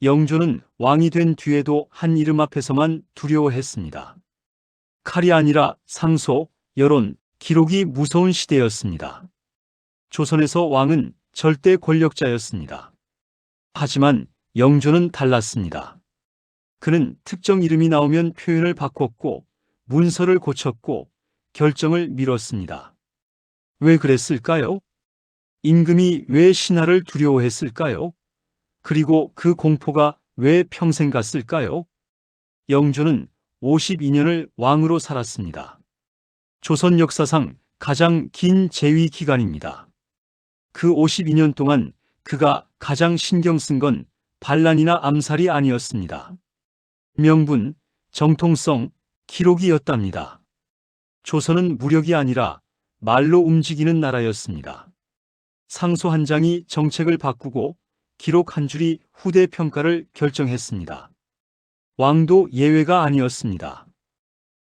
영조는 왕이 된 뒤에도 한 이름 앞에서만 두려워했습니다. 칼이 아니라 상소, 여론, 기록이 무서운 시대였습니다. 조선에서 왕은 절대 권력자였습니다. 하지만 영조는 달랐습니다. 그는 특정 이름이 나오면 표현을 바꿨고 문서를 고쳤고 결정을 미뤘습니다. 왜 그랬을까요? 임금이 왜 신하를 두려워했을까요? 그리고 그 공포가 왜 평생 갔을까요? 영조는 52년을 왕으로 살았습니다. 조선 역사상 가장 긴 재위 기간입니다. 그 52년 동안 그가 가장 신경 쓴 건 반란이나 암살이 아니었습니다. 명분, 정통성, 기록이었답니다. 조선은 무력이 아니라 말로 움직이는 나라였습니다. 상소 한 장이 정책을 바꾸고 기록 한 줄이 후대 평가를 결정했습니다. 왕도 예외가 아니었습니다.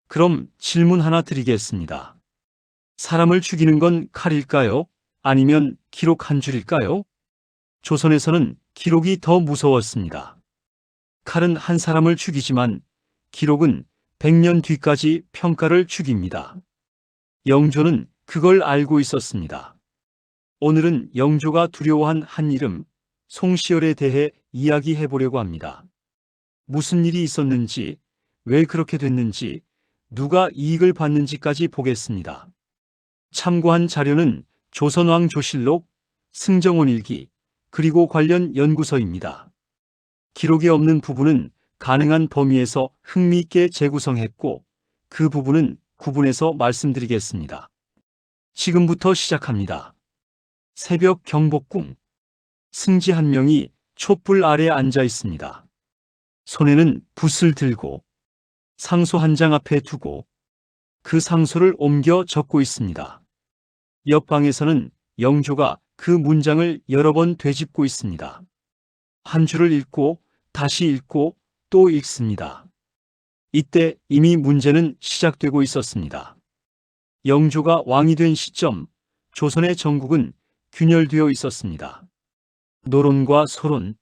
그럼 질문 하나 드리겠습니다. 사람을 죽이는 건 칼일까요? 아니면 기록 한 줄일까요? 조선에서는 기록이 더 무서웠습니다. 칼은 한 사람을 죽이지만 기록은 100년 뒤까지 평가를 죽입니다. 영조는 그걸 알고 있었습니다. 오늘은 영조가 두려워한 한 이름, 송시열에 대해 이야기해 보려고 합니다. 무슨 일이 있었는지, 왜 그렇게 됐는지, 누가 이익을 받는지까지 보겠습니다. 참고한 자료는 조선왕조실록, 승정원일기, 그리고 관련 연구서입니다. 기록이 없는 부분은 가능한 범위에서 흥미있게 재구성했고 그 부분은 구분해서 말씀드리겠습니다. 지금부터 시작합니다. 새벽 경복궁. 승지 한 명이 촛불 아래 앉아 있습니다. 손에는 붓을 들고 상소 한 장 앞에 두고 그 상소를 옮겨 적고 있습니다. 옆방에서는 영조가 그 문장을 여러 번 되짚고 있습니다. 한 줄을 읽고 다시 읽고 또 읽습니다. 이때 이미 문제는 시작되고 있었습니다. 영조가 왕이 된 시점, 조선의 정국은 균열되어 있었습니다. 노론과 소론,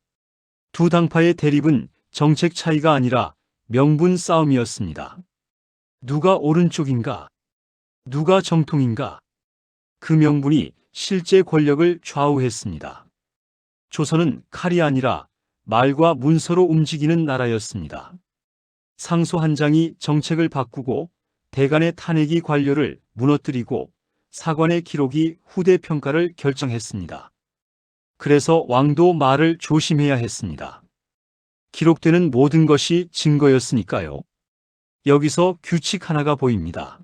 두 당파의 대립은 정책 차이가 아니라 명분 싸움이었습니다. 누가 오른쪽인가? 누가 정통인가? 그 명분이 실제 권력을 좌우했습니다. 조선은 칼이 아니라 말과 문서로 움직이는 나라였습니다. 상소 한 장이 정책을 바꾸고 대간의 탄핵이 관료를 무너뜨리고 사관의 기록이 후대 평가를 결정했습니다. 그래서 왕도 말을 조심해야 했습니다. 기록되는 모든 것이 증거였으니까요. 여기서 규칙 하나가 보입니다.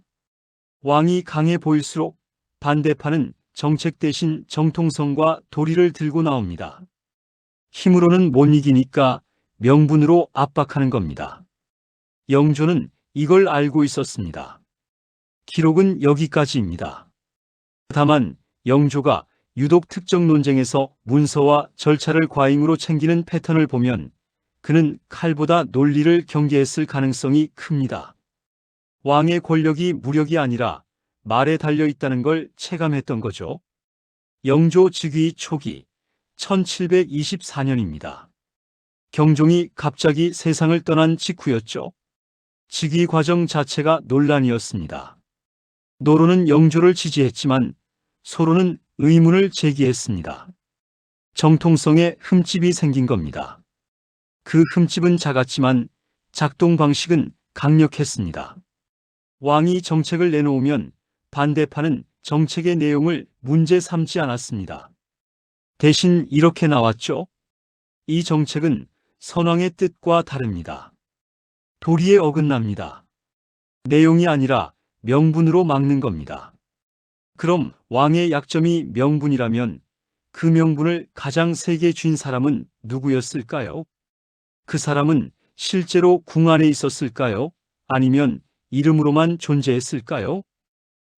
왕이 강해 보일수록 반대파는 정책 대신 정통성과 도리를 들고 나옵니다. 힘으로는 못 이기니까 명분으로 압박하는 겁니다. 영조는 이걸 알고 있었습니다. 기록은 여기까지입니다. 다만 영조가 유독 특정 논쟁에서 문서와 절차를 과잉으로 챙기는 패턴을 보면 그는 칼보다 논리를 경계했을 가능성이 큽니다. 왕의 권력이 무력이 아니라 말에 달려 있다는 걸 체감했던 거죠. 영조 즉위 초기 1724년입니다. 경종이 갑자기 세상을 떠난 직후였죠. 즉위 과정 자체가 논란이었습니다. 노론은 영조를 지지했지만 소론은 의문을 제기했습니다. 정통성에 흠집이 생긴 겁니다. 그 흠집은 작았지만 작동 방식은 강력했습니다. 왕이 정책을 내놓으면 반대파는 정책의 내용을 문제 삼지 않았습니다. 대신 이렇게 나왔죠. 이 정책은 선왕의 뜻과 다릅니다. 도리에 어긋납니다. 내용이 아니라 명분으로 막는 겁니다. 그럼 왕의 약점이 명분이라면 그 명분을 가장 세게 쥔 사람은 누구였을까요? 그 사람은 실제로 궁 안에 있었을까요? 아니면 이름으로만 존재했을까요?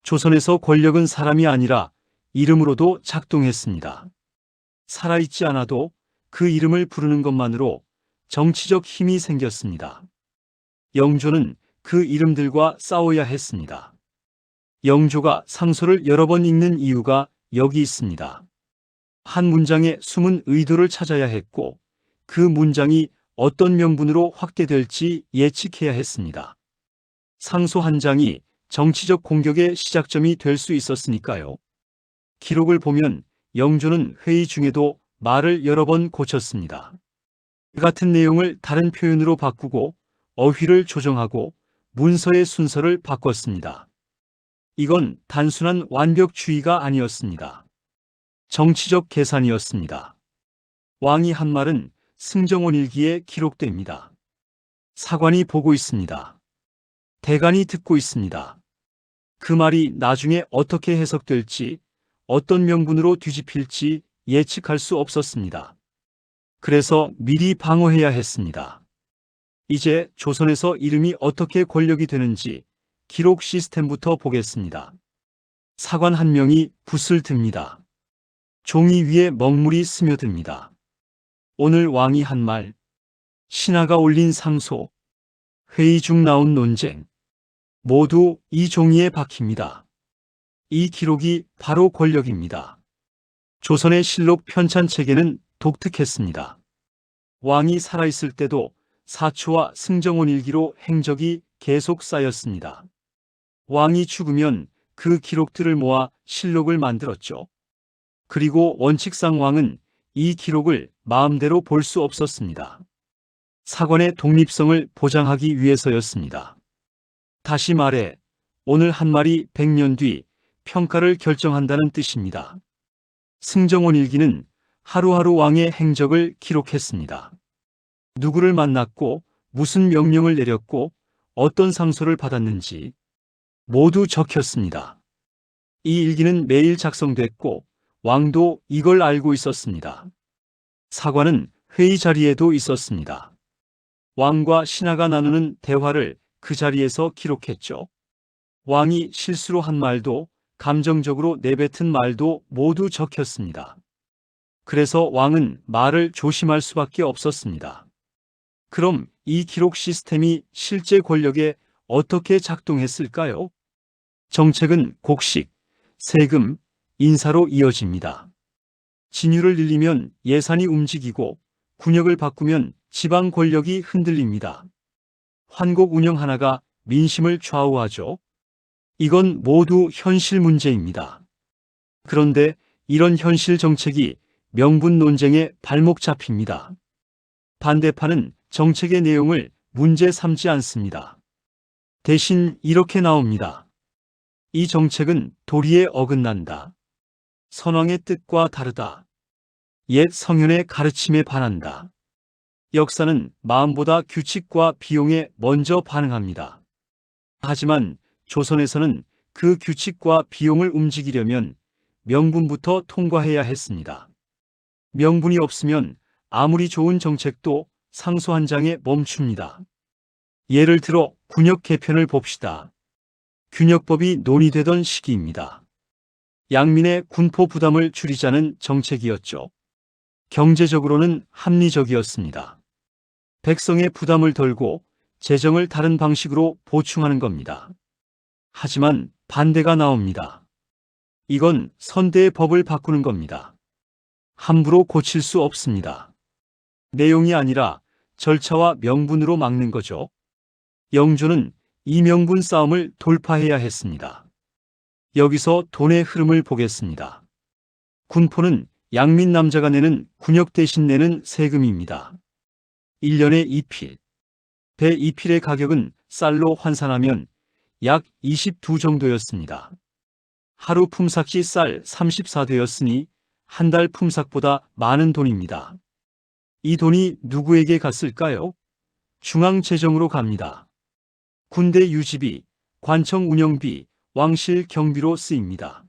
조선에서 권력은 사람이 아니라 이름으로도 작동했습니다. 살아있지 않아도 그 이름을 부르는 것만으로 정치적 힘이 생겼습니다. 영조는 그 이름들과 싸워야 했습니다. 영조가 상소를 여러 번 읽는 이유가 여기 있습니다. 한 문장의 숨은 의도를 찾아야 했고 그 문장이 어떤 명분으로 확대될지 예측해야 했습니다. 상소 한 장이 정치적 공격의 시작점이 될 수 있었으니까요. 기록을 보면 영조는 회의 중에도 말을 여러 번 고쳤습니다. 같은 내용을 다른 표현으로 바꾸고 어휘를 조정하고 문서의 순서를 바꿨습니다. 이건 단순한 완벽주의가 아니었습니다. 정치적 계산이었습니다. 왕이 한 말은 승정원 일기에 기록됩니다. 사관이 보고 있습니다. 대간이 듣고 있습니다. 그 말이 나중에 어떻게 해석될지, 어떤 명분으로 뒤집힐지 예측할 수 없었습니다. 그래서 미리 방어해야 했습니다. 이제 조선에서 이름이 어떻게 권력이 되는지 기록 시스템부터 보겠습니다. 사관 한 명이 붓을 듭니다. 종이 위에 먹물이 스며듭니다. 오늘 왕이 한 말, 신하가 올린 상소, 회의 중 나온 논쟁, 모두 이 종이에 박힙니다. 이 기록이 바로 권력입니다. 조선의 실록 편찬 체계는 독특했습니다. 왕이 살아있을 때도 사초와 승정원 일기로 행적이 계속 쌓였습니다. 왕이 죽으면 그 기록들을 모아 실록을 만들었죠. 그리고 원칙상 왕은 이 기록을 마음대로 볼 수 없었습니다. 사관의 독립성을 보장하기 위해서였습니다. 다시 말해, 오늘 한 말이 100년 뒤 평가를 결정한다는 뜻입니다. 승정원 일기는 하루하루 왕의 행적을 기록했습니다. 누구를 만났고 무슨 명령을 내렸고 어떤 상소를 받았는지 모두 적혔습니다. 이 일기는 매일 작성됐고 왕도 이걸 알고 있었습니다. 사관은 회의 자리에도 있었습니다. 왕과 신하가 나누는 대화를 그 자리에서 기록했죠. 왕이 실수로 한 말도 감정적으로 내뱉은 말도 모두 적혔습니다. 그래서 왕은 말을 조심할 수밖에 없었습니다. 그럼 이 기록 시스템이 실제 권력에 어떻게 작동했을까요? 정책은 곡식, 세금, 인사로 이어집니다. 진유를 늘리면 예산이 움직이고 군역을 바꾸면 지방 권력이 흔들립니다. 환곡 운영 하나가 민심을 좌우하죠. 이건 모두 현실 문제입니다. 그런데 이런 현실 정책이 명분 논쟁에 발목 잡힙니다. 반대파는 정책의 내용을 문제 삼지 않습니다. 대신 이렇게 나옵니다. 이 정책은 도리에 어긋난다. 선왕의 뜻과 다르다. 옛 성현의 가르침에 반한다. 역사는 마음보다 규칙과 비용에 먼저 반응합니다. 하지만 조선에서는 그 규칙과 비용을 움직이려면 명분부터 통과해야 했습니다. 명분이 없으면 아무리 좋은 정책도 상소 한 장에 멈춥니다. 예를 들어 군역 개편을 봅시다. 균역법이 논의되던 시기입니다. 양민의 군포 부담을 줄이자는 정책이었죠. 경제적으로는 합리적이었습니다. 백성의 부담을 덜고 재정을 다른 방식으로 보충하는 겁니다. 하지만 반대가 나옵니다. 이건 선대의 법을 바꾸는 겁니다. 함부로 고칠 수 없습니다. 내용이 아니라 절차와 명분으로 막는 거죠. 영조는 이 명분 싸움을 돌파해야 했습니다. 여기서 돈의 흐름을 보겠습니다. 군포는 양민 남자가 내는 군역 대신 내는 세금입니다. 1년에 2필. 배 2필의 가격은 쌀로 환산하면 약 22 정도였습니다. 하루 품삯이 쌀 34대였으니 한 달 품삯보다 많은 돈입니다. 이 돈이 누구에게 갔을까요? 중앙재정으로 갑니다. 군대 유지비, 관청 운영비, 왕실 경비로 쓰입니다.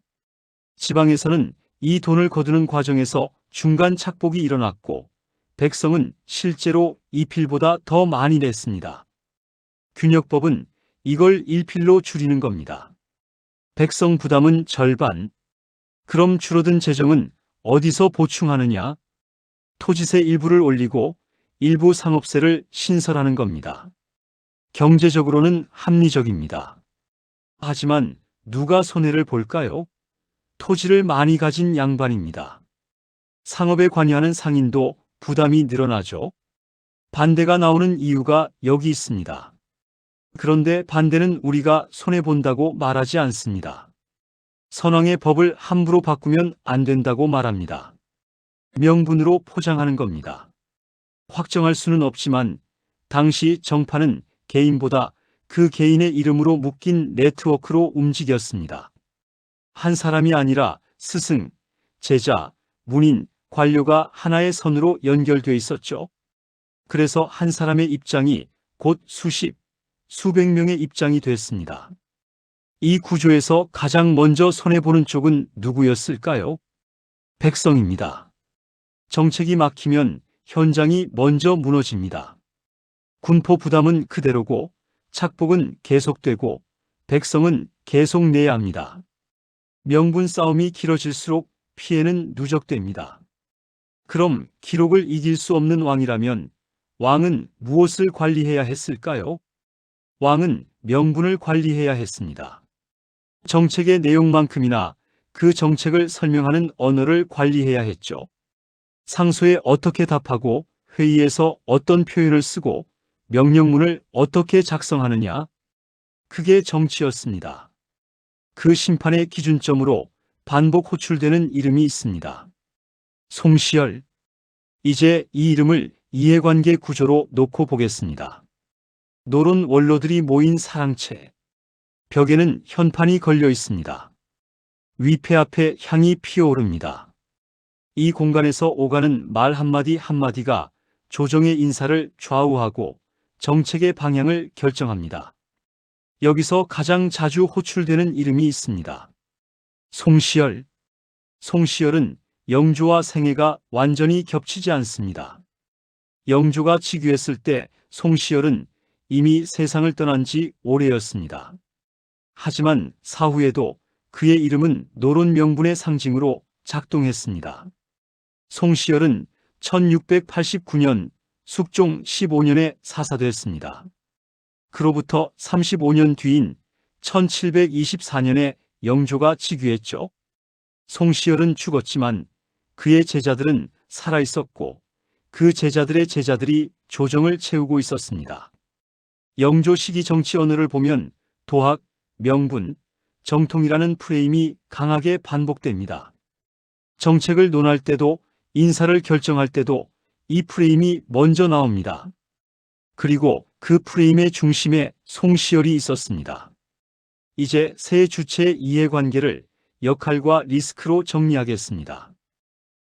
지방에서는 이 돈을 거두는 과정에서 중간 착복이 일어났고 백성은 실제로 2필보다 더 많이 냈습니다. 균역법은 이걸 1필로 줄이는 겁니다. 백성 부담은 절반. 그럼 줄어든 재정은 어디서 보충하느냐? 토지세 일부를 올리고 일부 상업세를 신설하는 겁니다. 경제적으로는 합리적입니다. 하지만 누가 손해를 볼까요? 토지를 많이 가진 양반입니다. 상업에 관여하는 상인도 부담이 늘어나죠. 반대가 나오는 이유가 여기 있습니다. 그런데 반대는 우리가 손해본다고 말하지 않습니다. 선왕의 법을 함부로 바꾸면 안 된다고 말합니다. 명분으로 포장하는 겁니다. 확정할 수는 없지만 당시 정파는 개인보다 그 개인의 이름으로 묶인 네트워크로 움직였습니다. 한 사람이 아니라 스승, 제자, 문인, 관료가 하나의 선으로 연결되어 있었죠. 그래서 한 사람의 입장이 곧 수십, 수백 명의 입장이 됐습니다. 이 구조에서 가장 먼저 손해보는 쪽은 누구였을까요? 백성입니다. 정책이 막히면 현장이 먼저 무너집니다. 군포 부담은 그대로고 착복은 계속되고 백성은 계속 내야 합니다. 명분 싸움이 길어질수록 피해는 누적됩니다. 그럼 기록을 이길 수 없는 왕이라면 왕은 무엇을 관리해야 했을까요? 왕은 명분을 관리해야 했습니다. 정책의 내용만큼이나 그 정책을 설명하는 언어를 관리해야 했죠. 상소에 어떻게 답하고 회의에서 어떤 표현을 쓰고 명령문을 어떻게 작성하느냐? 그게 정치였습니다. 그 심판의 기준점으로 반복 호출되는 이름이 있습니다. 송시열. 이제 이 이름을 이해관계 구조로 놓고 보겠습니다. 노론 원로들이 모인 사랑채. 벽에는 현판이 걸려 있습니다. 위패 앞에 향이 피어오릅니다. 이 공간에서 오가는 말 한마디 한마디가 조정의 인사를 좌우하고 정책의 방향을 결정합니다. 여기서 가장 자주 호출되는 이름이 있습니다. 송시열. 송시열은 영조와 생애가 완전히 겹치지 않습니다. 영조가 즉위했을 때 송시열은 이미 세상을 떠난 지 오래였습니다. 하지만 사후에도 그의 이름은 노론 명분의 상징으로 작동했습니다. 송시열은 1689년 숙종 15년에 사사됐습니다. 그로부터 35년 뒤인 1724년에 영조가 즉위했죠. 송시열은 죽었지만 그의 제자들은 살아있었고 그 제자들의 제자들이 조정을 채우고 있었습니다. 영조 시기 정치 언어를 보면 도학, 명분, 정통이라는 프레임이 강하게 반복됩니다. 정책을 논할 때도 인사를 결정할 때도 이 프레임이 먼저 나옵니다. 그리고 그 프레임의 중심에 송시열이 있었습니다. 이제 세 주체의 이해관계를 역할과 리스크로 정리하겠습니다.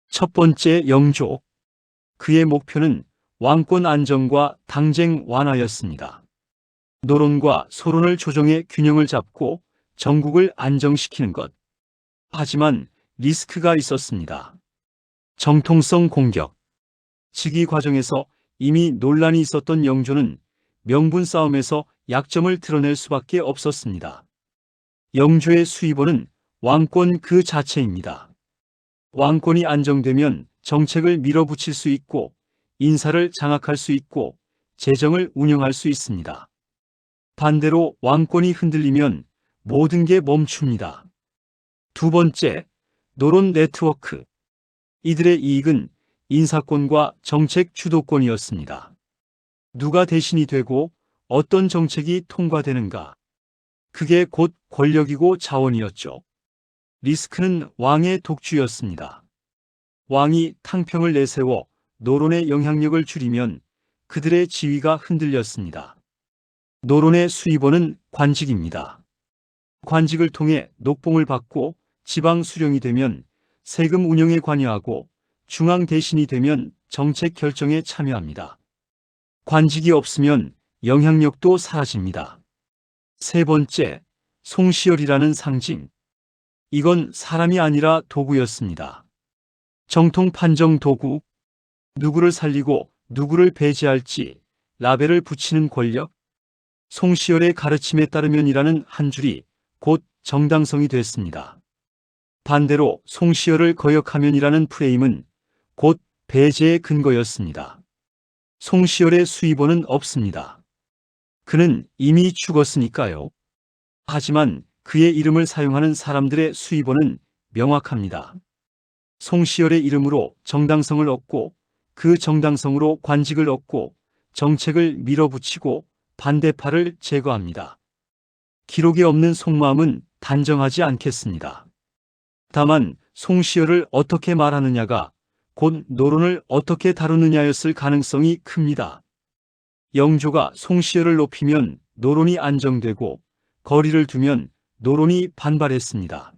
첫 번째, 영조. 그의 목표는 왕권 안정과 당쟁 완화였습니다. 노론과 소론을 조정해 균형을 잡고 전국을 안정시키는 것. 하지만 리스크가 있었습니다. 정통성 공격. 즉위 과정에서 이미 논란이 있었던 영조는 명분 싸움에서 약점을 드러낼 수밖에 없었습니다. 영조의 수입원은 왕권 그 자체입니다. 왕권이 안정되면 정책을 밀어붙일 수 있고 인사를 장악할 수 있고 재정을 운영할 수 있습니다. 반대로 왕권이 흔들리면 모든 게 멈춥니다. 두 번째, 노론 네트워크. 이들의 이익은 인사권과 정책 주도권이었습니다. 누가 대신이 되고 어떤 정책이 통과되는가. 그게 곧 권력이고 자원이었죠. 리스크는 왕의 독주였습니다. 왕이 탕평을 내세워 노론의 영향력을 줄이면 그들의 지위가 흔들렸습니다. 노론의 수입원은 관직입니다. 관직을 통해 녹봉을 받고 지방 수령이 되면 세금 운영에 관여하고 중앙 대신이 되면 정책 결정에 참여합니다. 관직이 없으면 영향력도 사라집니다. 세 번째, 송시열이라는 상징. 이건 사람이 아니라 도구였습니다. 정통 판정 도구. 누구를 살리고 누구를 배제할지 라벨을 붙이는 권력. 송시열의 가르침에 따르면이라는 한 줄이 곧 정당성이 됐습니다. 반대로 송시열을 거역하면이라는 프레임은 곧 배제의 근거였습니다. 송시열의 수입원은 없습니다. 그는 이미 죽었으니까요. 하지만 그의 이름을 사용하는 사람들의 수입원은 명확합니다. 송시열의 이름으로 정당성을 얻고 그 정당성으로 관직을 얻고 정책을 밀어붙이고 반대파를 제거합니다. 기록에 없는 속마음은 단정하지 않겠습니다. 다만 송시열을 어떻게 말하느냐가 곧 노론을 어떻게 다루느냐였을 가능성이 큽니다. 영조가 송시열을 높이면 노론이 안정되고 거리를 두면 노론이 반발했습니다.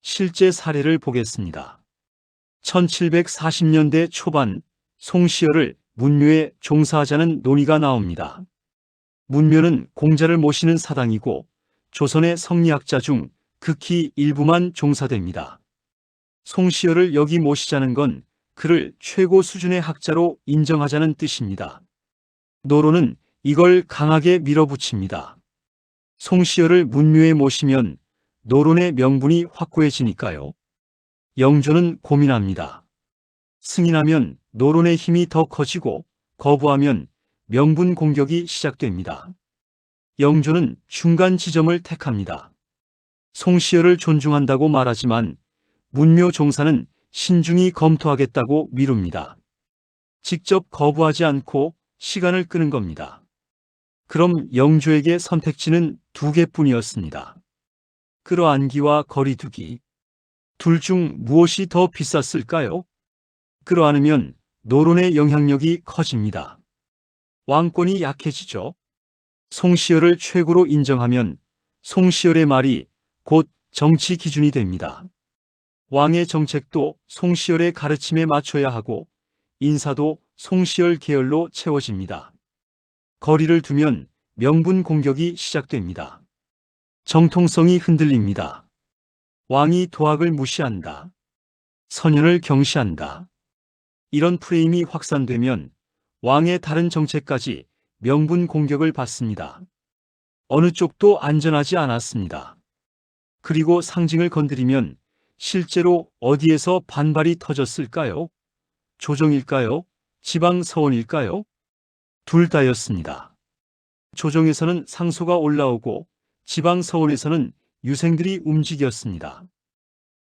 실제 사례를 보겠습니다. 1740년대 초반 송시열을 문묘에 종사하자는 논의가 나옵니다. 문묘는 공자를 모시는 사당이고 조선의 성리학자 중 극히 일부만 종사됩니다. 송시열을 여기 모시자는 건 그를 최고 수준의 학자로 인정하자는 뜻입니다. 노론은 이걸 강하게 밀어붙입니다. 송시열을 문묘에 모시면 노론의 명분이 확고해지니까요. 영조는 고민합니다. 승인하면 노론의 힘이 더 커지고 거부하면 명분 공격이 시작됩니다. 영조는 중간 지점을 택합니다. 송시열을 존중한다고 말하지만 문묘 종사는 신중히 검토하겠다고 미룹니다. 직접 거부하지 않고 시간을 끄는 겁니다. 그럼 영조에게 선택지는 두 개뿐이었습니다. 끌어안기와 거리두기. 둘 중 무엇이 더 비쌌을까요? 끌어안으면 노론의 영향력이 커집니다. 왕권이 약해지죠. 송시열을 최고로 인정하면 송시열의 말이 곧 정치 기준이 됩니다. 왕의 정책도 송시열의 가르침에 맞춰야 하고 인사도 송시열 계열로 채워집니다. 거리를 두면 명분 공격이 시작됩니다. 정통성이 흔들립니다. 왕이 도학을 무시한다. 선현을 경시한다. 이런 프레임이 확산되면 왕의 다른 정책까지 명분 공격을 받습니다. 어느 쪽도 안전하지 않았습니다. 그리고 상징을 건드리면 실제로 어디에서 반발이 터졌을까요? 조정일까요? 지방 서원일까요? 둘 다였습니다. 조정에서는 상소가 올라오고 지방 서원에서는 유생들이 움직였습니다.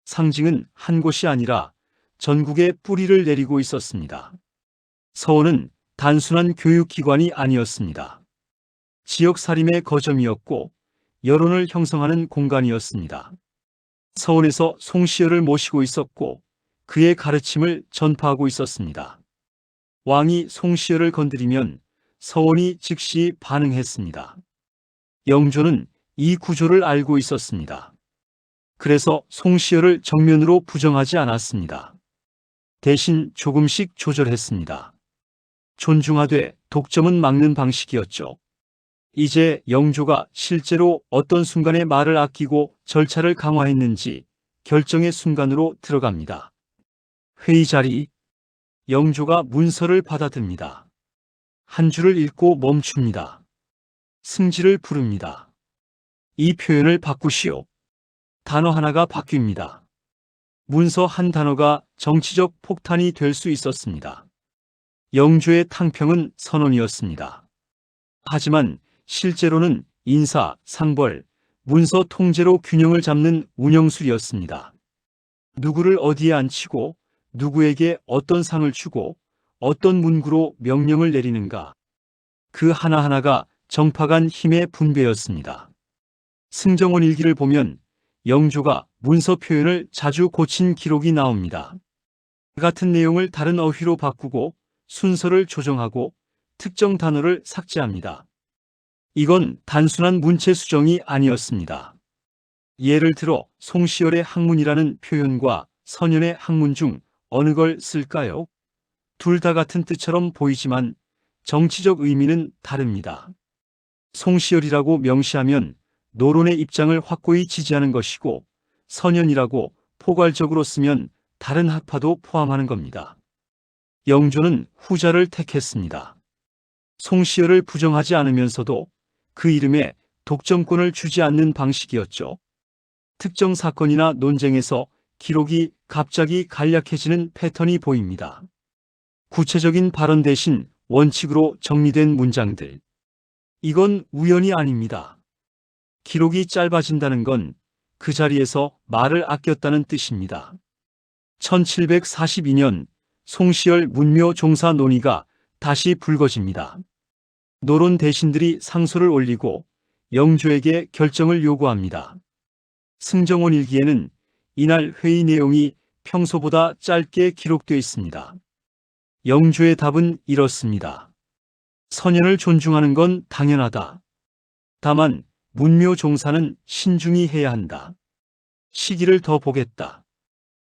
상징은 한 곳이 아니라 전국에 뿌리를 내리고 있었습니다. 서원은 단순한 교육기관이 아니었습니다. 지역살림의 거점이었고 여론을 형성하는 공간이었습니다. 서원에서 송시열을 모시고 있었고 그의 가르침을 전파하고 있었습니다. 왕이 송시열을 건드리면 서원이 즉시 반응했습니다. 영조는 이 구조를 알고 있었습니다. 그래서 송시열을 정면으로 부정하지 않았습니다. 대신 조금씩 조절했습니다. 존중하되 독점은 막는 방식이었죠. 이제 영조가 실제로 어떤 순간에 말을 아끼고 절차를 강화했는지 결정의 순간으로 들어갑니다. 회의 자리. 영조가 문서를 받아듭니다. 한 줄을 읽고 멈춥니다. 승지를 부릅니다. 이 표현을 바꾸시오. 단어 하나가 바뀝니다. 문서 한 단어가 정치적 폭탄이 될 수 있었습니다. 영조의 탕평은 선언이었습니다. 하지만 실제로는 인사, 상벌, 문서 통제로 균형을 잡는 운영술이었습니다. 누구를 어디에 앉히고 누구에게 어떤 상을 주고 어떤 문구로 명령을 내리는가. 그 하나하나가 정파간 힘의 분배였습니다. 승정원 일기를 보면 영조가 문서 표현을 자주 고친 기록이 나옵니다. 같은 내용을 다른 어휘로 바꾸고 순서를 조정하고 특정 단어를 삭제합니다. 이건 단순한 문체 수정이 아니었습니다. 예를 들어 송시열의 학문이라는 표현과 선현의 학문 중 어느 걸 쓸까요? 둘 다 같은 뜻처럼 보이지만 정치적 의미는 다릅니다. 송시열이라고 명시하면 노론의 입장을 확고히 지지하는 것이고 선현이라고 포괄적으로 쓰면 다른 학파도 포함하는 겁니다. 영조는 후자를 택했습니다. 송시열을 부정하지 않으면서도 그 이름에 독점권을 주지 않는 방식이었죠. 특정 사건이나 논쟁에서 기록이 갑자기 간략해지는 패턴이 보입니다. 구체적인 발언 대신 원칙으로 정리된 문장들. 이건 우연이 아닙니다. 기록이 짧아진다는 건 그 자리에서 말을 아꼈다는 뜻입니다. 1742년 송시열 문묘 종사 논의가 다시 불거집니다. 노론 대신들이 상소를 올리고 영조에게 결정을 요구합니다. 승정원 일기에는 이날 회의 내용이 평소보다 짧게 기록되어 있습니다. 영조의 답은 이렇습니다. 선현을 존중하는 건 당연하다. 다만 문묘 종사는 신중히 해야 한다. 시기를 더 보겠다.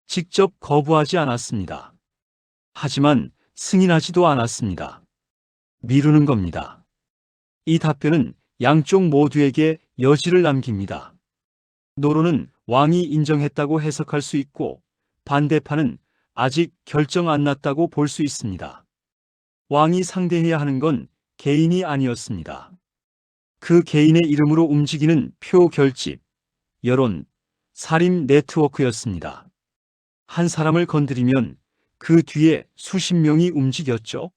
직접 거부하지 않았습니다. 하지만 승인하지도 않았습니다. 미루는 겁니다. 이 답변은 양쪽 모두에게 여지를 남깁니다. 노론은 왕이 인정했다고 해석할 수 있고 반대파는 아직 결정 안 났다고 볼 수 있습니다. 왕이 상대해야 하는 건 개인이 아니었습니다. 그 개인의 이름으로 움직이는 표 결집, 여론, 살림 네트워크였습니다. 한 사람을 건드리면 그 뒤에 수십 명이 움직였죠.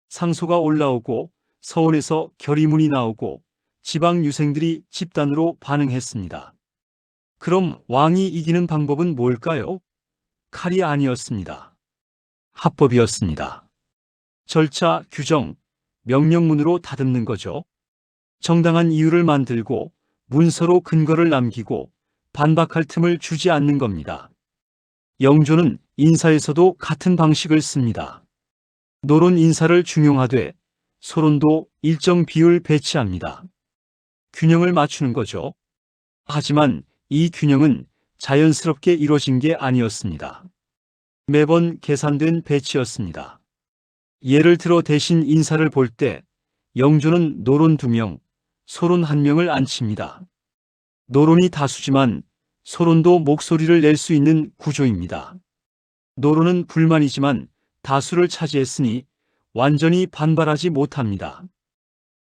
상소가 올라오고 서울에서 결의문이 나오고 지방 유생들이 집단으로 반응했습니다. 그럼 왕이 이기는 방법은 뭘까요? 칼이 아니었습니다. 합법이었습니다. 절차, 규정, 명령문으로 다듬는 거죠. 정당한 이유를 만들고 문서로 근거를 남기고 반박할 틈을 주지 않는 겁니다. 영조는 인사에서도 같은 방식을 씁니다. 노론 인사를 중용하되 소론도 일정 비율 배치합니다. 균형을 맞추는 거죠. 하지만 이 균형은 자연스럽게 이루어진 게 아니었습니다. 매번 계산된 배치였습니다. 예를 들어 대신 인사를 볼 때 영조는 노론 2명, 소론 1명을 앉힙니다. 노론이 다수지만 소론도 목소리를 낼 수 있는 구조입니다. 노론은 불만이지만 다수를 차지했으니 완전히 반발하지 못합니다.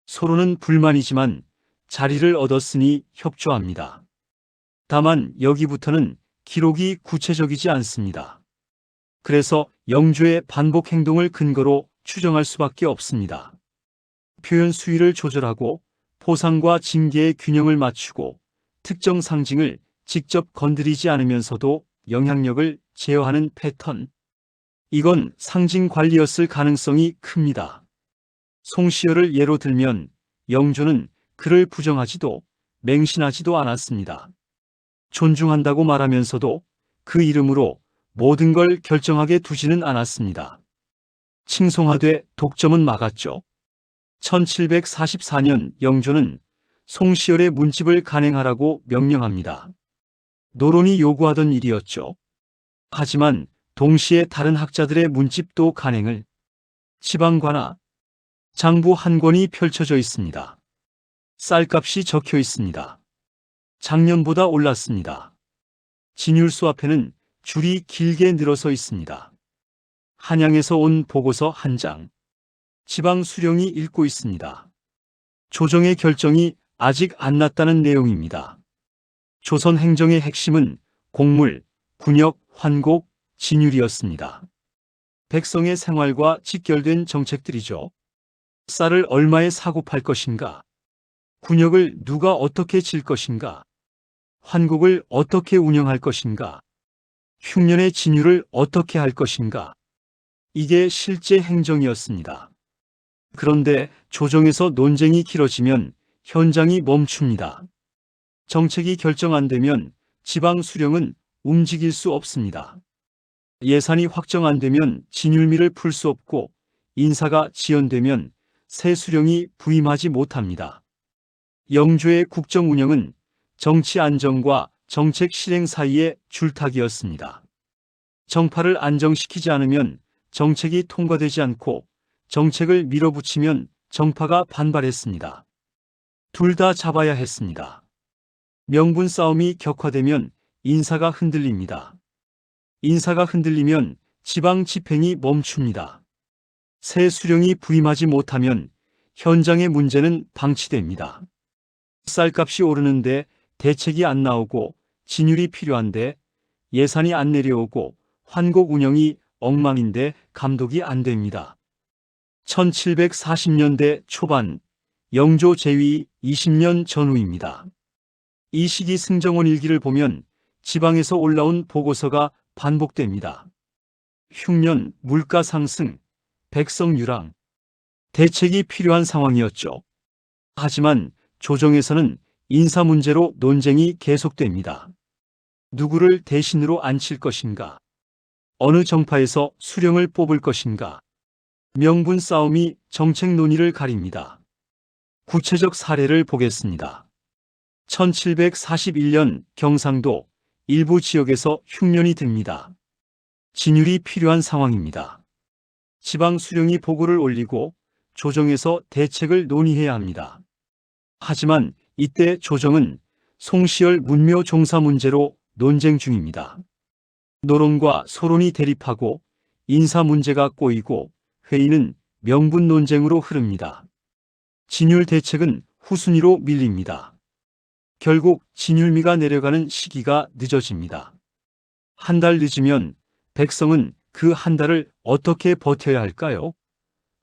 소론은 불만이지만 자리를 얻었으니 협조합니다. 다만 여기부터는 기록이 구체적이지 않습니다. 그래서 영조의 반복 행동을 근거로 추정할 수밖에 없습니다. 표현 수위를 조절하고 포상과 징계의 균형을 맞추고 특정 상징을 직접 건드리지 않으면서도 영향력을 제어하는 패턴. 이건 상징 관리였을 가능성이 큽니다. 송시열을 예로 들면 영조는 그를 부정하지도 맹신하지도 않았습니다. 존중한다고 말하면서도 그 이름으로 모든 걸 결정하게 두지는 않았습니다. 칭송하되 독점은 막았죠. 1744년 영조는 송시열의 문집을 간행하라고 명령합니다. 노론이 요구하던 일이었죠. 하지만 동시에 다른 학자들의 문집도 간행을 지방관하 장부 한 권이 펼쳐져 있습니다. 쌀값이 적혀 있습니다. 작년보다 올랐습니다. 진율소 앞에는 줄이 길게 늘어서 있습니다. 한양에서 온 보고서 한 장. 지방 수령이 읽고 있습니다. 조정의 결정이 아직 안 났다는 내용입니다. 조선 행정의 핵심은 공물, 군역, 환곡, 진율이었습니다. 백성의 생활과 직결된 정책들이죠. 쌀을 얼마에 사고 팔 것인가? 군역을 누가 어떻게 질 것인가? 환곡을 어떻게 운영할 것인가? 흉년의 진율을 어떻게 할 것인가? 이게 실제 행정이었습니다. 그런데 조정에서 논쟁이 길어지면 현장이 멈춥니다. 정책이 결정 안 되면 지방 수령은 움직일 수 없습니다. 예산이 확정 안 되면 진율미를 풀 수 없고 인사가 지연되면 새 수령이 부임하지 못합니다. 영조의 국정 운영은 정치 안정과 정책 실행 사이의 줄타기였습니다. 정파를 안정시키지 않으면 정책이 통과되지 않고 정책을 밀어붙이면 정파가 반발했습니다. 둘 다 잡아야 했습니다. 명분 싸움이 격화되면 인사가 흔들립니다. 인사가 흔들리면 지방 집행이 멈춥니다. 새 수령이 부임하지 못하면 현장의 문제는 방치됩니다. 쌀값이 오르는데 대책이 안 나오고 진율이 필요한데 예산이 안 내려오고 환곡 운영이 엉망인데 감독이 안 됩니다. 1740년대 초반 영조 재위 20년 전후입니다. 이 시기 승정원 일기를 보면 지방에서 올라온 보고서가 반복됩니다. 흉년, 물가 상승, 백성 유랑, 대책이 필요한 상황이었죠. 하지만 조정에서는 인사 문제로 논쟁이 계속됩니다. 누구를 대신으로 앉힐 것인가? 어느 정파에서 수령을 뽑을 것인가? 명분 싸움이 정책 논의를 가립니다. 구체적 사례를 보겠습니다. 1741년 경상도 일부 지역에서 흉년이 듭니다. 진율이 필요한 상황입니다. 지방 수령이 보고를 올리고 조정에서 대책을 논의해야 합니다. 하지만 이때 조정은 송시열 문묘 종사 문제로 논쟁 중입니다. 노론과 소론이 대립하고 인사 문제가 꼬이고 회의는 명분 논쟁으로 흐릅니다. 진율 대책은 후순위로 밀립니다. 결국 진율미가 내려가는 시기가 늦어집니다. 한 달 늦으면 백성은 그 한 달을 어떻게 버텨야 할까요?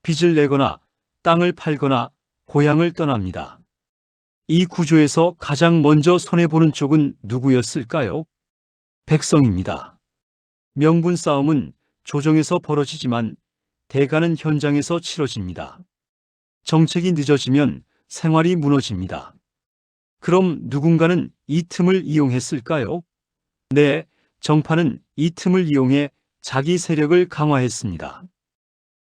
빚을 내거나 땅을 팔거나 고향을 떠납니다. 이 구조에서 가장 먼저 손해보는 쪽은 누구였을까요? 백성입니다. 명분 싸움은 조정에서 벌어지지만 대가는 현장에서 치러집니다. 정책이 늦어지면 생활이 무너집니다. 그럼 누군가는 이 틈을 이용했을까요? 네, 정파는 이 틈을 이용해 자기 세력을 강화했습니다.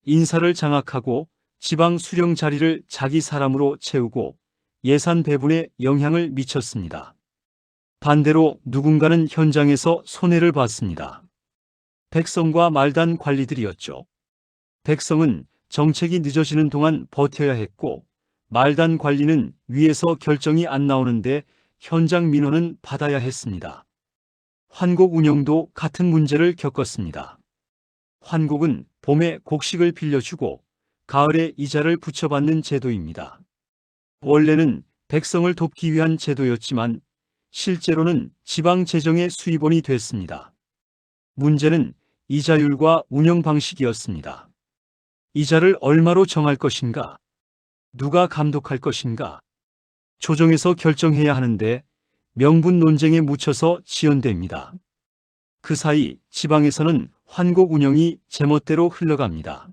인사를 장악하고 지방 수령 자리를 자기 사람으로 채우고 예산 배분에 영향을 미쳤습니다. 반대로 누군가는 현장에서 손해를 봤습니다. 백성과 말단 관리들이었죠. 백성은 정책이 늦어지는 동안 버텨야 했고 말단 관리는 위에서 결정이 안 나오는데 현장 민원은 받아야 했습니다. 환곡 운영도 같은 문제를 겪었습니다. 환곡은 봄에 곡식을 빌려주고 가을에 이자를 붙여받는 제도입니다. 원래는 백성을 돕기 위한 제도였지만 실제로는 지방 재정의 수입원이 됐습니다. 문제는 이자율과 운영 방식이었습니다. 이자를 얼마로 정할 것인가? 누가 감독할 것인가? 조정에서 결정해야 하는데 명분 논쟁에 묻혀서 지연됩니다. 그 사이 지방에서는 환곡 운영이 제멋대로 흘러갑니다.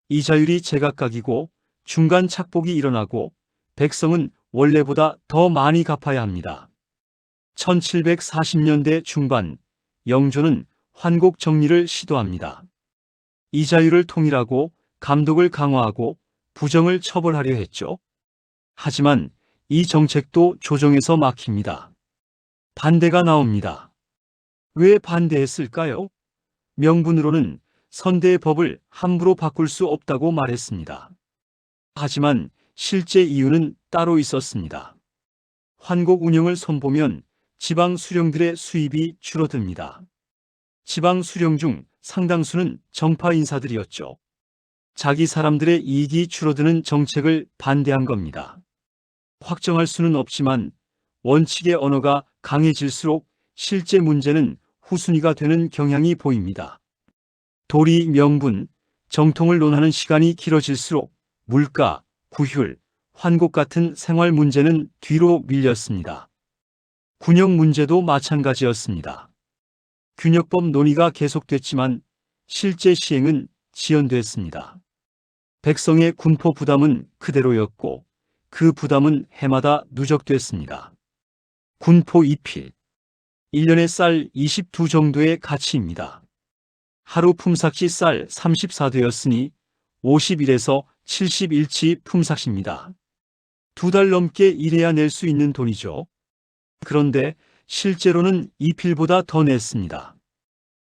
이자율이 제각각이고 중간 착복이 일어나고 백성은 원래보다 더 많이 갚아야 합니다. 1740년대 중반 영조는 환곡 정리를 시도합니다. 이자율을 통일하고 감독을 강화하고 부정을 처벌하려 했죠. 하지만 이 정책도 조정에서 막힙니다. 반대가 나옵니다. 왜 반대했을까요? 명분으로는 선대의 법을 함부로 바꿀 수 없다고 말했습니다. 하지만 실제 이유는 따로 있었습니다. 환곡 운영을 손보면 지방 수령들의 수입이 줄어듭니다. 지방 수령 중 상당수는 정파 인사들이었죠. 자기 사람들의 이익이 줄어드는 정책을 반대한 겁니다. 확정할 수는 없지만 원칙의 언어가 강해질수록 실제 문제는 후순위가 되는 경향이 보입니다. 도리, 명분, 정통을 논하는 시간이 길어질수록 물가, 구휼, 환곡 같은 생활 문제는 뒤로 밀렸습니다. 군역 문제도 마찬가지였습니다. 균역법 논의가 계속됐지만 실제 시행은 지연됐습니다. 백성의 군포 부담은 그대로였고 그 부담은 해마다 누적됐습니다. 군포 2필, 1년에 쌀 22 정도의 가치입니다. 하루 품삯이 쌀 34대였으니 51에서 71치 품삯입니다. 2달 넘게 일해야 낼 수 있는 돈이죠. 그런데 실제로는 2필보다 더 냈습니다.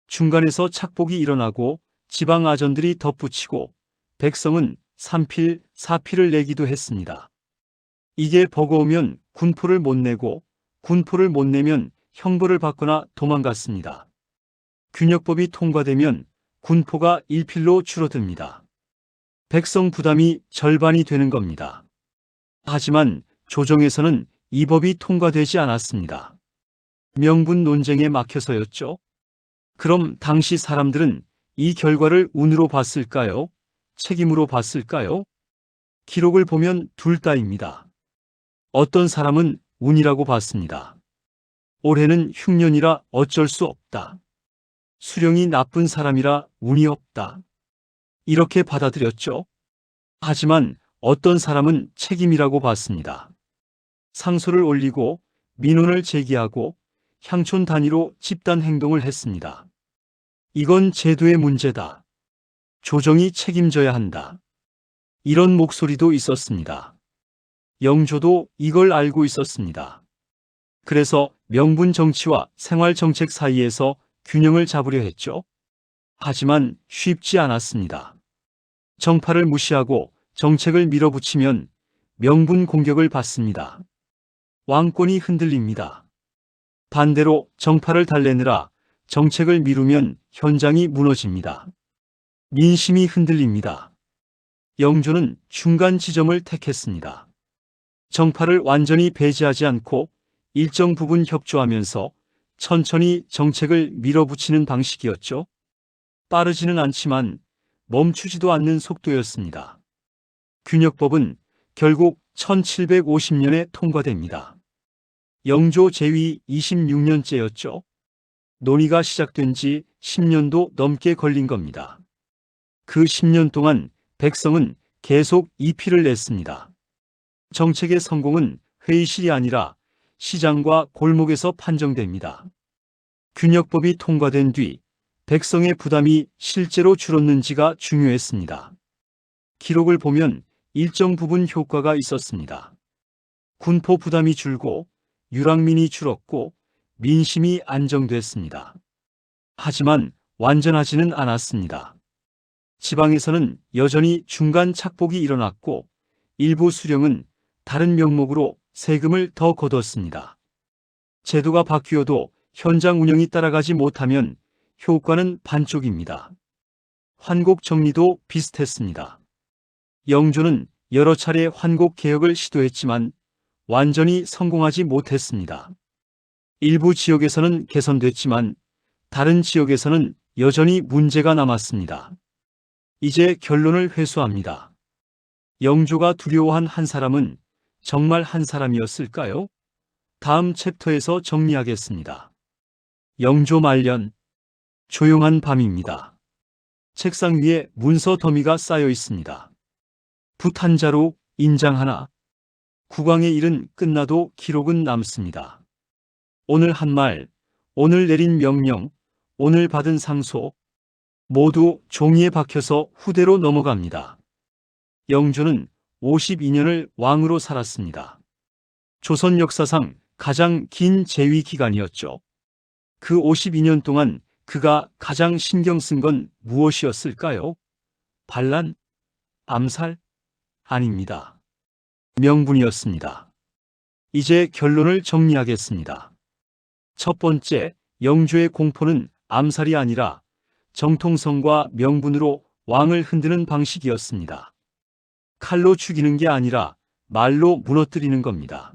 중간에서 착복이 일어나고 지방 아전들이 덧붙이고 백성은 3필, 4필을 내기도 했습니다. 이게 버거우면 군포를 못 내고 군포를 못 내면 형벌을 받거나 도망갔습니다. 균역법이 통과되면 군포가 1필로 줄어듭니다. 백성 부담이 절반이 되는 겁니다. 하지만 조정에서는 이 법이 통과되지 않았습니다. 명분 논쟁에 막혀서였죠. 그럼 당시 사람들은 이 결과를 운으로 봤을까요? 책임으로 봤을까요? 기록을 보면 둘 다입니다. 어떤 사람은 운이라고 봤습니다. 올해는 흉년이라 어쩔 수 없다. 수령이 나쁜 사람이라 운이 없다. 이렇게 받아들였죠. 하지만 어떤 사람은 책임이라고 봤습니다. 상소를 올리고 민원을 제기하고 향촌 단위로 집단 행동을 했습니다. 이건 제도의 문제다. 조정이 책임져야 한다. 이런 목소리도 있었습니다. 영조도 이걸 알고 있었습니다. 그래서 명분 정치와 생활 정책 사이에서 균형을 잡으려 했죠. 하지만 쉽지 않았습니다. 정파를 무시하고 정책을 밀어붙이면 명분 공격을 받습니다. 왕권이 흔들립니다. 반대로 정파를 달래느라 정책을 미루면 현장이 무너집니다. 민심이 흔들립니다. 영조는 중간 지점을 택했습니다. 정파를 완전히 배제하지 않고 일정 부분 협조하면서 천천히 정책을 밀어붙이는 방식이었죠. 빠르지는 않지만 멈추지도 않는 속도였습니다. 균역법은 결국 1750년에 통과됩니다. 영조 재위 26년째였죠. 논의가 시작된 지 10년도 넘게 걸린 겁니다. 그 10년 동안 백성은 계속 이피를 냈습니다. 정책의 성공은 회의실이 아니라 시장과 골목에서 판정됩니다. 균역법이 통과된 뒤 백성의 부담이 실제로 줄었는지가 중요했습니다. 기록을 보면 일정 부분 효과가 있었습니다. 군포 부담이 줄고 유랑민이 줄었고 민심이 안정됐습니다. 하지만 완전하지는 않았습니다. 지방에서는 여전히 중간 착복이 일어났고 일부 수령은 다른 명목으로 세금을 더 거뒀습니다. 제도가 바뀌어도 현장 운영이 따라가지 못하면 효과는 반쪽입니다. 환곡 정리도 비슷했습니다. 영조는 여러 차례 환곡 개혁을 시도했지만 완전히 성공하지 못했습니다. 일부 지역에서는 개선됐지만 다른 지역에서는 여전히 문제가 남았습니다. 이제 결론을 회수합니다. 영조가 두려워한 한 사람은 정말 한 사람이었을까요? 다음 챕터에서 정리하겠습니다. 영조 말년, 조용한 밤입니다. 책상 위에 문서 더미가 쌓여 있습니다. 붓 한 자루, 인장 하나. 국왕의 일은 끝나도 기록은 남습니다. 오늘 한 말, 오늘 내린 명령, 오늘 받은 상소, 모두 종이에 박혀서 후대로 넘어갑니다. 영조는 52년을 왕으로 살았습니다. 조선 역사상 가장 긴 재위 기간이었죠. 그 52년 동안 그가 가장 신경 쓴 건 무엇이었을까요? 반란? 암살? 아닙니다. 명분이었습니다. 이제 결론을 정리하겠습니다. 첫 번째, 영조의 공포는 암살이 아니라 정통성과 명분으로 왕을 흔드는 방식이었습니다. 칼로 죽이는 게 아니라 말로 무너뜨리는 겁니다.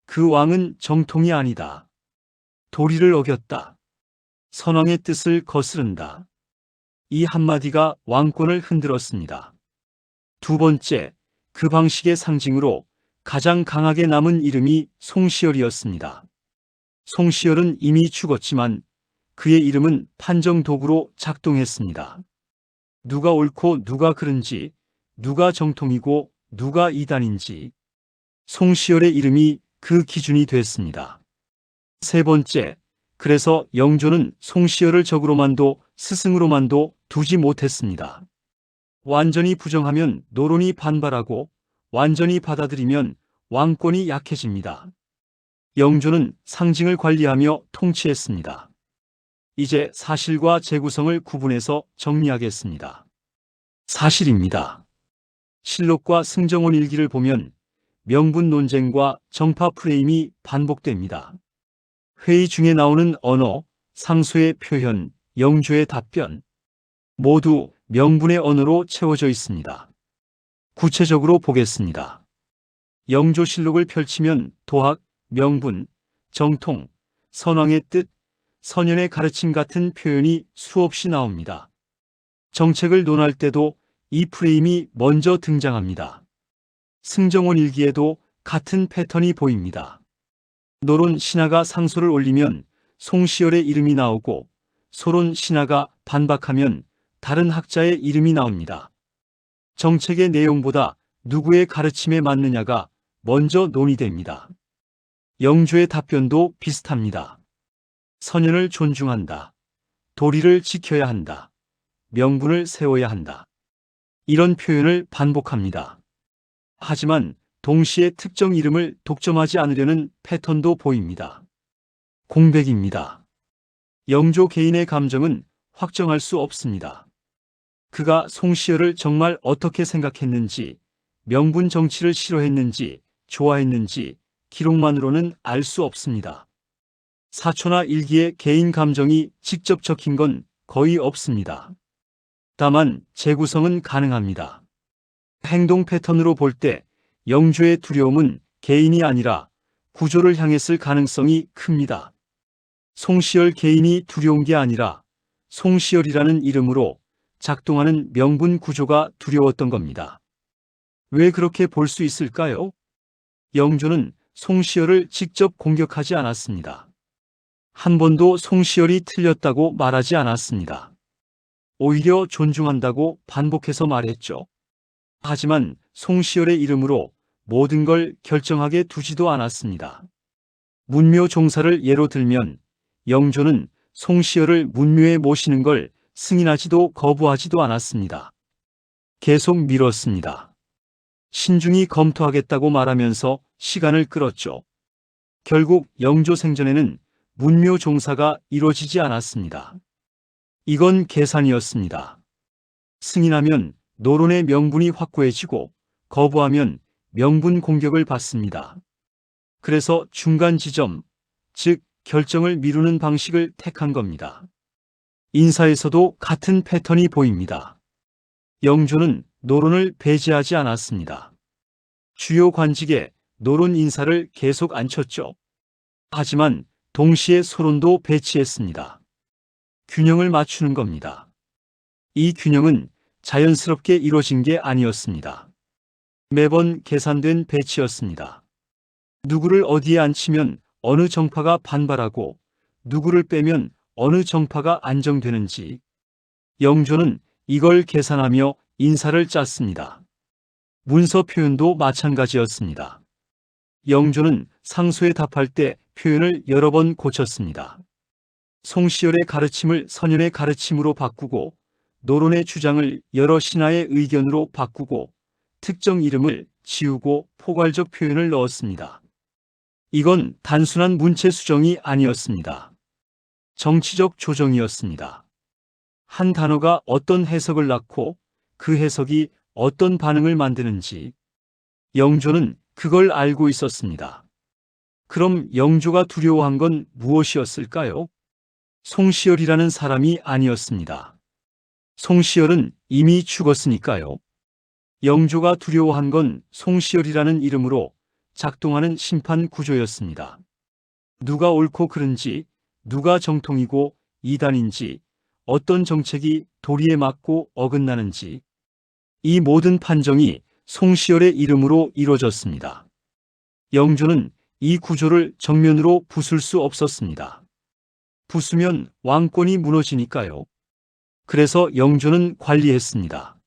그 왕은 정통이 아니다. 도리를 어겼다. 선왕의 뜻을 거스른다. 이 한마디가 왕권을 흔들었습니다. 두 번째, 그 방식의 상징으로 가장 강하게 남은 이름이 송시열이었습니다. 송시열은 이미 죽었지만 그의 이름은 판정 도구로 작동했습니다. 누가 옳고 누가 그른지, 누가 정통이고 누가 이단인지, 송시열의 이름이 그 기준이 됐습니다. 세 번째, 그래서 영조는 송시열을 적으로만도 스승으로만도 두지 못했습니다. 완전히 부정하면 노론이 반발하고 완전히 받아들이면 왕권이 약해집니다. 영조는 상징을 관리하며 통치했습니다. 이제 사실과 재구성을 구분해서 정리하겠습니다. 사실입니다. 실록과 승정원 일기를 보면 명분 논쟁과 정파 프레임이 반복됩니다. 회의 중에 나오는 언어, 상소의 표현, 영조의 답변, 모두 명분의 언어로 채워져 있습니다. 구체적으로 보겠습니다. 영조실록을 펼치면 도학, 명분, 정통, 선왕의 뜻, 선현의 가르침 같은 표현이 수없이 나옵니다. 정책을 논할 때도 이 프레임이 먼저 등장합니다. 승정원 일기에도 같은 패턴이 보입니다. 노론 신하가 상소를 올리면 송시열의 이름이 나오고 소론 신하가 반박하면 다른 학자의 이름이 나옵니다. 정책의 내용보다 누구의 가르침에 맞느냐가 먼저 논의됩니다. 영조의 답변도 비슷합니다. 선현을 존중한다. 도리를 지켜야 한다. 명분을 세워야 한다. 이런 표현을 반복합니다. 하지만 동시에 특정 이름을 독점하지 않으려는 패턴도 보입니다. 공백입니다. 영조 개인의 감정은 확정할 수 없습니다. 그가 송시열을 정말 어떻게 생각했는지, 명분 정치를 싫어했는지, 좋아했는지 기록만으로는 알 수 없습니다. 사초나 일기에 개인 감정이 직접 적힌 건 거의 없습니다. 다만 재구성은 가능합니다. 행동 패턴으로 볼 때 영조의 두려움은 개인이 아니라 구조를 향했을 가능성이 큽니다. 송시열 개인이 두려운 게 아니라 송시열이라는 이름으로 작동하는 명분 구조가 두려웠던 겁니다. 왜 그렇게 볼 수 있을까요? 영조는 송시열을 직접 공격하지 않았습니다. 한 번도 송시열이 틀렸다고 말하지 않았습니다. 오히려 존중한다고 반복해서 말했죠. 하지만 송시열의 이름으로 모든 걸 결정하게 두지도 않았습니다. 문묘 종사를 예로 들면 영조는 송시열을 문묘에 모시는 걸 승인하지도 거부하지도 않았습니다. 계속 미뤘습니다. 신중히 검토하겠다고 말하면서 시간을 끌었죠. 결국 영조 생전에는 문묘 종사가 이루어지지 않았습니다. 이건 계산이었습니다. 승인하면 노론의 명분이 확고해지고 거부하면 명분 공격을 받습니다. 그래서 중간 지점, 즉 결정을 미루는 방식을 택한 겁니다. 인사에서도 같은 패턴이 보입니다. 영조는 노론을 배제하지 않았습니다. 주요 관직에 노론 인사를 계속 앉혔죠. 하지만 동시에 소론도 배치했습니다. 균형을 맞추는 겁니다. 이 균형은 자연스럽게 이루어진 게 아니었습니다. 매번 계산된 배치였습니다. 누구를 어디에 앉히면 어느 정파가 반발하고 누구를 빼면 어느 정파가 안정되는지 영조는 이걸 계산하며 인사를 짰습니다. 문서 표현도 마찬가지였습니다. 영조는 상소에 답할 때 표현을 여러 번 고쳤습니다. 송시열의 가르침을 선현의 가르침으로 바꾸고 노론의 주장을 여러 신하의 의견으로 바꾸고 특정 이름을 지우고 포괄적 표현을 넣었습니다. 이건 단순한 문체 수정이 아니었습니다. 정치적 조정이었습니다. 한 단어가 어떤 해석을 낳고 그 해석이 어떤 반응을 만드는지 영조는 그걸 알고 있었습니다. 그럼 영조가 두려워한 건 무엇이었을까요? 송시열이라는 사람이 아니었습니다. 송시열은 이미 죽었으니까요. 영조가 두려워한 건 송시열이라는 이름으로 작동하는 심판 구조였습니다. 누가 옳고 그른지, 누가 정통이고 이단인지, 어떤 정책이 도리에 맞고 어긋나는지 이 모든 판정이 송시열의 이름으로 이루어졌습니다. 영조는 이 구조를 정면으로 부술 수 없었습니다. 부수면 왕권이 무너지니까요. 그래서 영조는 관리했습니다.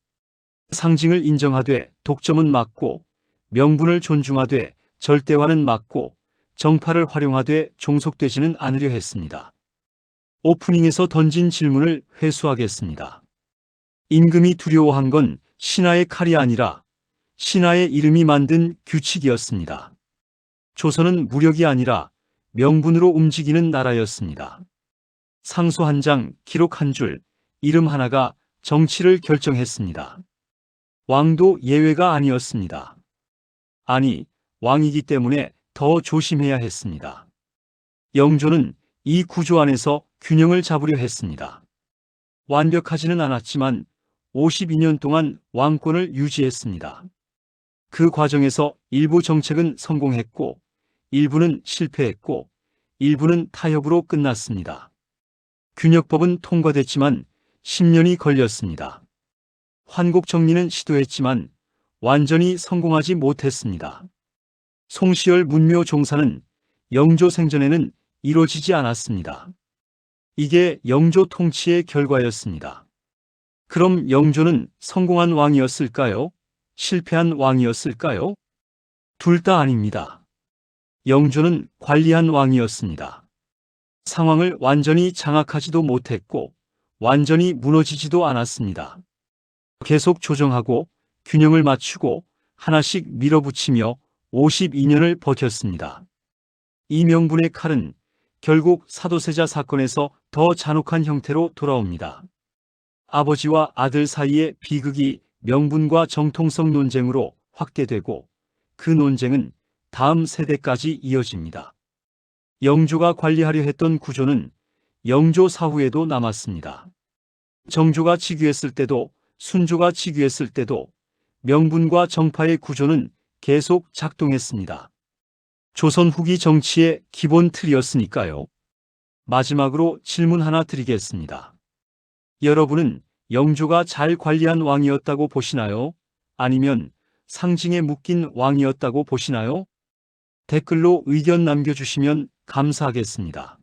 상징을 인정하되 독점은 막고 명분을 존중하되 절대화는 막고 정파를 활용하되 종속되지는 않으려 했습니다. 오프닝에서 던진 질문을 회수하겠습니다. 임금이 두려워한 건 신하의 칼이 아니라 신하의 이름이 만든 규칙이었습니다. 조선은 무력이 아니라 명분으로 움직이는 나라였습니다. 상소 한 장, 기록 한 줄, 이름 하나가 정치를 결정했습니다. 왕도 예외가 아니었습니다. 아니, 왕이기 때문에 더 조심해야 했습니다. 영조는 이 구조 안에서 균형을 잡으려 했습니다. 완벽하지는 않았지만 52년 동안 왕권을 유지했습니다. 그 과정에서 일부 정책은 성공했고, 일부는 실패했고, 일부는 타협으로 끝났습니다. 균역법은 통과됐지만 10년이 걸렸습니다. 환국 정리는 시도했지만 완전히 성공하지 못했습니다. 송시열 문묘 종사는 영조 생전에는 이루어지지 않았습니다. 이게 영조 통치의 결과였습니다. 그럼 영조는 성공한 왕이었을까요? 실패한 왕이었을까요? 둘 다 아닙니다. 영조는 관리한 왕이었습니다. 상황을 완전히 장악하지도 못했고 완전히 무너지지도 않았습니다. 계속 조정하고 균형을 맞추고 하나씩 밀어붙이며 52년을 버텼습니다. 이 명분의 칼은 결국 사도세자 사건에서 더 잔혹한 형태로 돌아옵니다. 아버지와 아들 사이의 비극이 명분과 정통성 논쟁으로 확대되고 그 논쟁은 다음 세대까지 이어집니다. 영조가 관리하려 했던 구조는 영조 사후에도 남았습니다. 정조가 즉위했을 때도 순조가 즉위했을 때도 명분과 정파의 구조는 계속 작동했습니다. 조선 후기 정치의 기본 틀이었으니까요. 마지막으로 질문 하나 드리겠습니다. 여러분은 영조가 잘 관리한 왕이었다고 보시나요? 아니면 상징에 묶인 왕이었다고 보시나요? 댓글로 의견 남겨주시면 감사하겠습니다.